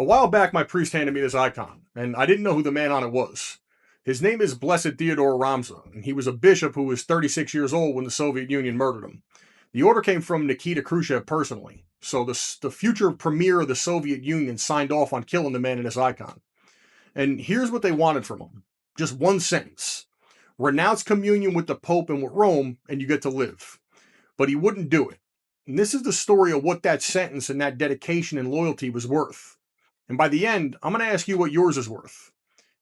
A while back, my priest handed me this icon, and I didn't know who the man on it was. His name is Blessed Theodore Romzha, and he was a bishop who was 36 years old when the Soviet Union murdered him. The order came from Nikita Khrushchev personally, so the future premier of the Soviet Union signed off on killing the man in this icon. And here's what they wanted from him. Just one sentence. Renounce communion with the Pope and with Rome, and you get to live. But he wouldn't do it. And this is the story of what that sentence and that dedication and loyalty was worth. And by the end, I'm going to ask you what yours is worth.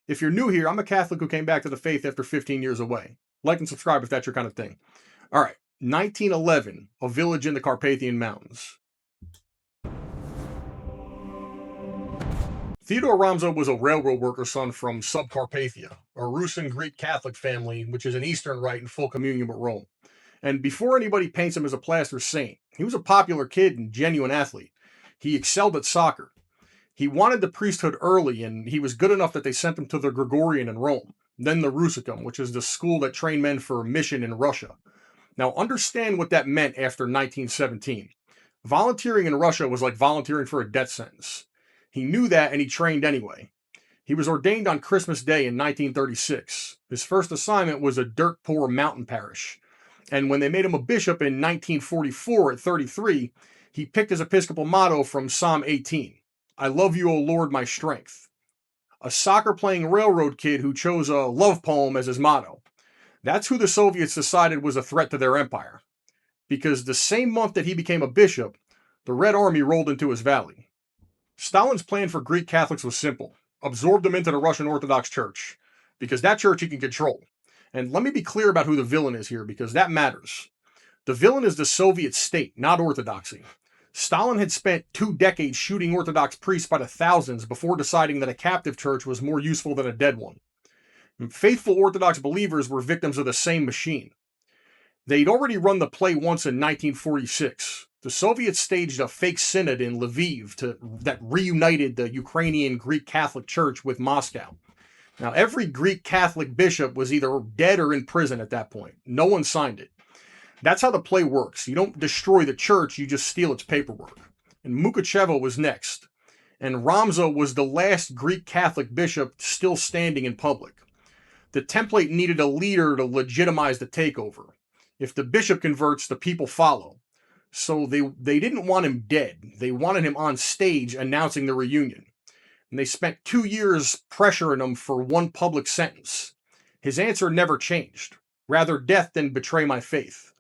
If you're new here, I'm a Catholic who came back to the faith after 15 years away. Like and subscribe if that's your kind of thing. All right, 1911, a village in the Carpathian Mountains. Theodore Romzha was a railroad worker's son from Subcarpathia, a Russian Greek Catholic family, which is an Eastern Rite in full communion with Rome. And before anybody paints him as a plaster saint, he was a popular kid and genuine athlete. He excelled at soccer. He wanted the priesthood early, and he was good enough that they sent him to the Gregorian in Rome, then the Rusicum, which is the school that trained men for mission in Russia. Now, understand what that meant after 1917. Volunteering in Russia was like volunteering for a death sentence. He knew that, and he trained anyway. He was ordained on Christmas Day in 1936. His first assignment was a dirt-poor mountain parish. And when they made him a bishop in 1944 at 33, he picked his episcopal motto from Psalm 18. I love you, O Lord, my strength. A soccer-playing railroad kid who chose a love poem as his motto. That's who the Soviets decided was a threat to their empire. Because the same month that he became a bishop, the Red Army rolled into his valley. Stalin's plan for Greek Catholics was simple. Absorb them into the Russian Orthodox Church. Because that church he can control. And let me be clear about who the villain is here, because that matters. The villain is the Soviet state, not orthodoxy. Stalin had spent 2 decades shooting Orthodox priests by the thousands before deciding that a captive church was more useful than a dead one. And faithful Orthodox believers were victims of the same machine. They'd already run the play once in 1946. The Soviets staged a fake synod in Lviv that reunited the Ukrainian Greek Catholic Church with Moscow. Now, every Greek Catholic bishop was either dead or in prison at that point. No one signed it. That's how the play works. You don't destroy the church, you just steal its paperwork. And Mukachevo was next. And Romzha was the last Greek Catholic bishop still standing in public. The template needed a leader to legitimize the takeover. If the bishop converts, the people follow. So they didn't want him dead. They wanted him on stage announcing the reunion. And they spent 2 years pressuring him for one public sentence. His answer never changed. Rather death than betray my faith.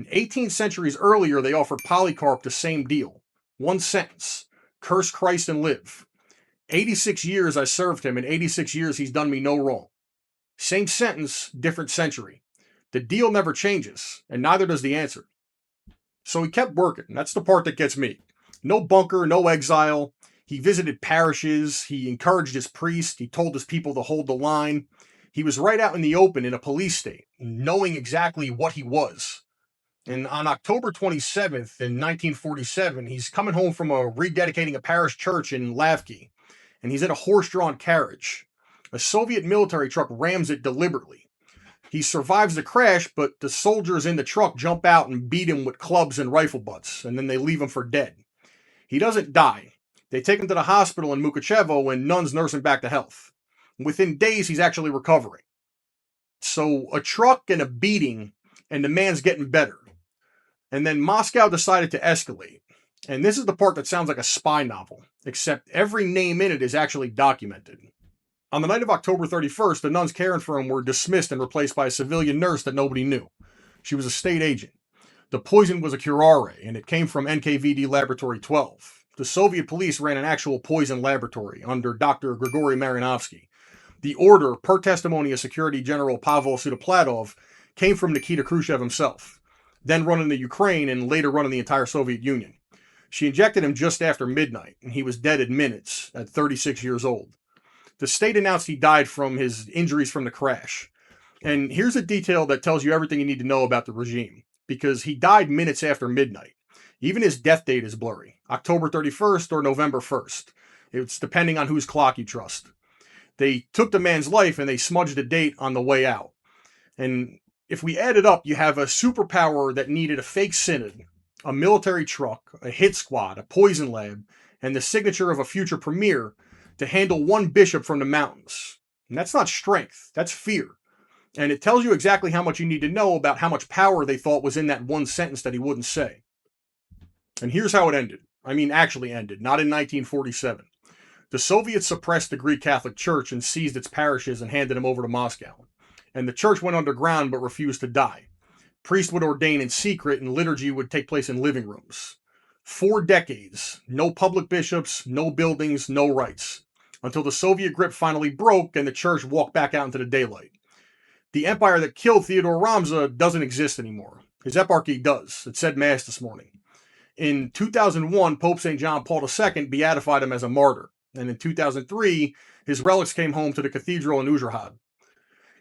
18 centuries earlier, they offered Polycarp the same deal. One sentence. Curse Christ and live. 86 years I served him, and 86 years he's done me no wrong. Same sentence, different century. The deal never changes, and neither does the answer. So he kept working. That's the part that gets me. No bunker, no exile. He visited parishes. He encouraged his priests. He told his people to hold the line. He was right out in the open in a police state, knowing exactly what he was. And on October 27th in 1947, he's coming home from rededicating a parish church in Lviv, and he's in a horse-drawn carriage. A Soviet military truck rams it deliberately. He survives the crash, but the soldiers in the truck jump out and beat him with clubs and rifle butts, and then they leave him for dead. He doesn't die. They take him to the hospital in Mukachevo, and nuns nurse him back to health. Within days, he's actually recovering. So a truck and a beating, and the man's getting better. And then Moscow decided to escalate. And this is the part that sounds like a spy novel, except every name in it is actually documented. On the night of October 31st, the nuns caring for him were dismissed and replaced by a civilian nurse that nobody knew. She was a state agent. The poison was a curare, and it came from NKVD Laboratory 12. The Soviet police ran an actual poison laboratory under Dr. Grigory Marinovsky. The order, per testimony of Security General Pavel Sudoplatov, came from Nikita Khrushchev himself, then running the Ukraine and later running the entire Soviet Union. She injected him just after midnight, and he was dead in minutes at 36 years old. The state announced he died from his injuries from the crash. And here's a detail that tells you everything you need to know about the regime, because he died minutes after midnight. Even his death date is blurry, October 31st or November 1st. It's depending on whose clock you trust. They took the man's life and they smudged the date on the way out. And if we add it up, you have a superpower that needed a fake synod, a military truck, a hit squad, a poison lab, and the signature of a future premier to handle one bishop from the mountains. And that's not strength, that's fear. And it tells you exactly how much you need to know about how much power they thought was in that one sentence that he wouldn't say. And here's how it ended. I mean, actually ended, not in 1947. The Soviets suppressed the Greek Catholic Church and seized its parishes and handed them over to Moscow. And the church went underground but refused to die. Priests would ordain in secret and liturgy would take place in living rooms. 4 decades, no public bishops, no buildings, no rites. Until the Soviet grip finally broke and the church walked back out into the daylight. The empire that killed Theodore Romzha doesn't exist anymore. His eparchy does. It said Mass this morning. In 2001, Pope St. John Paul II beatified him as a martyr. And in 2003, his relics came home to the cathedral in Uzhhorod.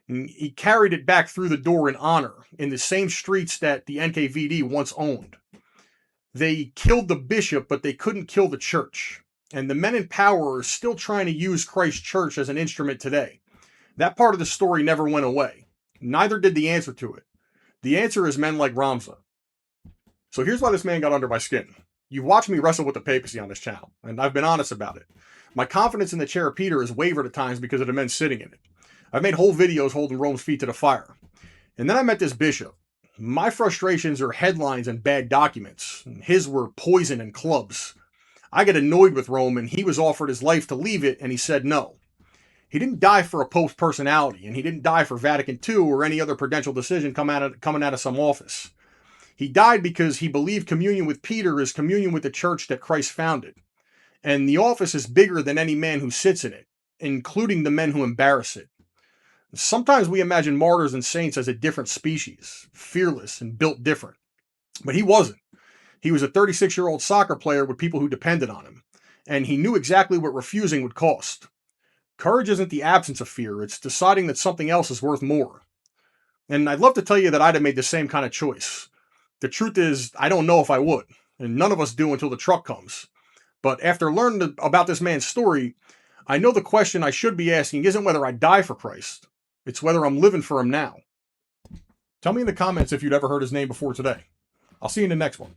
He carried it back through the door in honor, in the same streets that the NKVD once owned. They killed the bishop, but they couldn't kill the church. And the men in power are still trying to use Christ's church as an instrument today. That part of the story never went away. Neither did the answer to it. The answer is men like Romzha. So here's why this man got under my skin. You've watched me wrestle with the papacy on this channel, and I've been honest about it. My confidence in the chair of Peter has wavered at times because of the men sitting in it. I've made whole videos holding Rome's feet to the fire. And then I met this bishop. My frustrations are headlines and bad documents. His were poison and clubs. I get annoyed with Rome, and he was offered his life to leave it, and he said no. He didn't die for a pope's personality, and he didn't die for Vatican II or any other prudential decision coming out of some office. He died because he believed communion with Peter is communion with the church that Christ founded. And the office is bigger than any man who sits in it, including the men who embarrass it. Sometimes we imagine martyrs and saints as a different species, fearless and built different. But he wasn't. He was a 36-year-old soccer player with people who depended on him, and he knew exactly what refusing would cost. Courage isn't the absence of fear, it's deciding that something else is worth more. And I'd love to tell you that I'd have made the same kind of choice. The truth is, I don't know if I would, and none of us do until the truck comes. But after learning about this man's story, I know the question I should be asking isn't whether I die for Christ, it's whether I'm living for him now. Tell me in the comments if you'd ever heard his name before today. I'll see you in the next one.